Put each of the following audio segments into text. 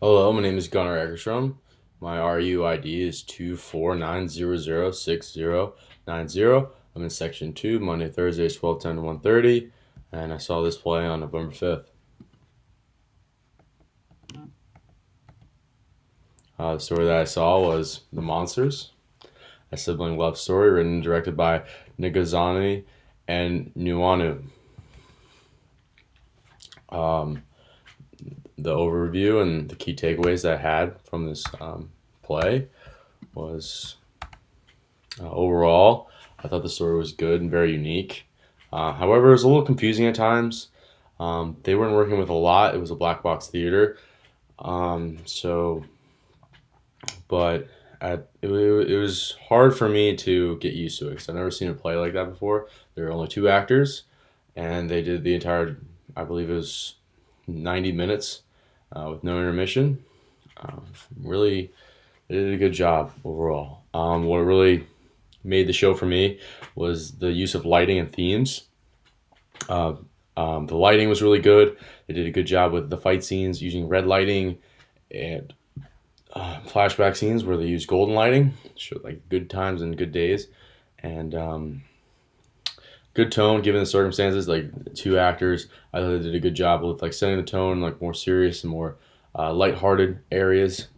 Hello, my name is Gunnar Eckerstrom. My RUID is 249006090. I'm in section 2, Monday, Thursdays, 12:10 to 1:30, and I saw this play on November 5th. The story that I saw was The Monsters, a sibling love story written and directed by Nigazani and Nuanu. Um, the overview and the key takeaways that I had from this play was overall, I thought the story was good and very unique. However, it was a little confusing at times. They weren't working with a lot. It was a black box theater. So, but it was hard for me to get used to it because I've never seen a play like that before. There were only two actors, and they did the entire, I believe it was 90 minutes with no intermission. Really, they did a good job overall. What really made the show for me was the use of lighting and themes. Uh, the lighting was really good. They did a good job with the fight scenes using red lighting and flashback scenes where they used golden lighting. Showed like good times and good days, and good tone given the circumstances. Like the two actors, I thought they did a good job with like setting the tone, like more serious and more lighthearted areas.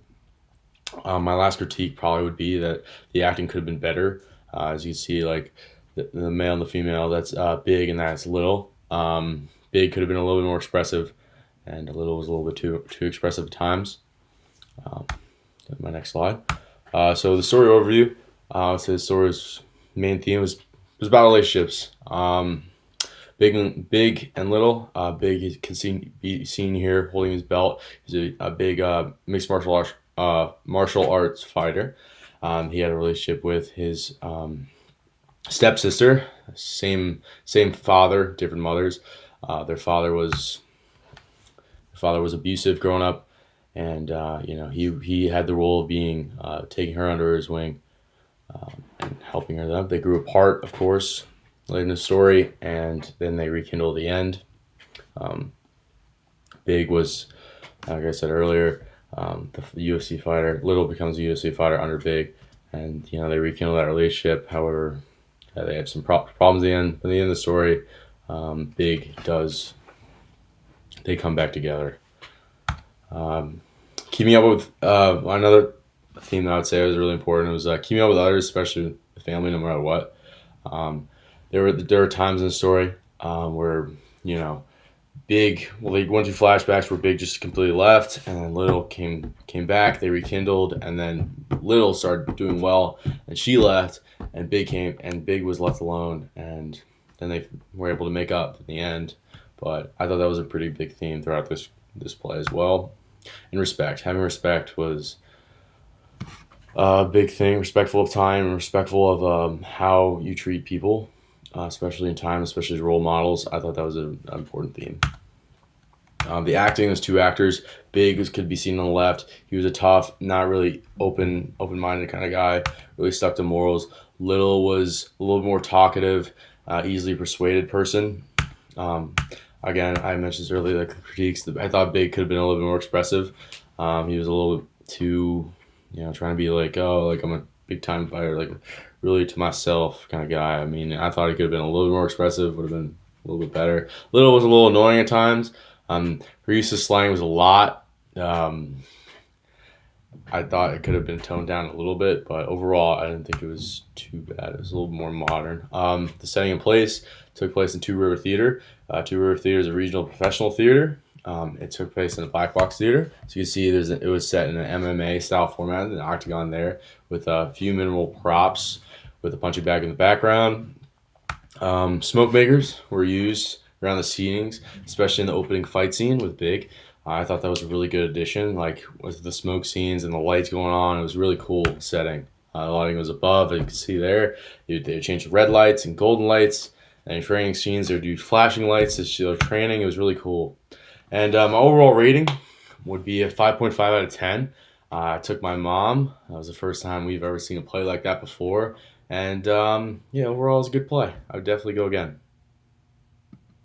My last critique probably would be that the acting could have been better. As you see, like the male and the female, that's big and that's little. Big could have been a little bit more expressive, and a little was a little bit too expressive at times. Um, my next slide. So the story overview. So the story's main theme was about relationships. Big and little. Big can be seen here holding his belt. He's a big mixed martial arts fighter. He had a relationship with his stepsister, same father, different mothers. Their father was abusive growing up, and he had the role of being taking her under his wing and helping her up. They grew apart, of course, late in the story, and then they rekindle at the end. Um, Big was, like I said earlier, the UFC fighter. Little becomes a UFC fighter under Big, and they rekindle that relationship. However, they have some problems at the end. At the end of the story, Big does. They come back together. Um, Keeping up with another theme that I would say was really important was keeping up with others, especially the family, no matter what. Um, there were times in the story where Big, well, they went through flashbacks where Big just completely left, and then Little came back. They rekindled, and then Little started doing well, and she left, and Big came, and Big was left alone, and then they were able to make up in the end. But I thought that was a pretty big theme throughout this play as well. And respect, having respect was a big thing. Respectful of time, and respectful of how you treat people, especially in time, especially as role models. I thought that was an important theme. The acting, was two actors. Big could be seen on the left. He was a tough, not really open-minded kind of guy. Really stuck to morals. Little was a little more talkative, easily persuaded person. Um, Again, I mentioned this earlier, like the critiques. I thought Big could have been a little bit more expressive. He was a little bit too, trying to be like, oh, like I'm a big time fighter, like really to myself kind of guy. I mean, I thought he could have been a little bit more expressive. Would have been a little bit better. Little was a little annoying at times. Her use of slang was a lot. I thought it could have been toned down a little bit, but overall, I didn't think it was too bad. It was a little more modern. The setting in place took place in Two River Theater. Two River Theater is a regional professional theater. It took place in a black box theater. So you can see it was set in an MMA style format, an octagon there, with a few minimal props, with a punching bag in the background. Smoke makers were used around the scenes, especially in the opening fight scene with Big. I thought that was a really good addition, like with the smoke scenes and the lights going on. It was a really cool setting. The lighting was above, as you can see there. They changed red lights and golden lights. And in training scenes, they would do flashing lights to show training. It was really cool. And my overall rating would be a 5.5 out of 10. I took my mom. That was the first time we've ever seen a play like that before. And yeah, overall, it's a good play. I would definitely go again.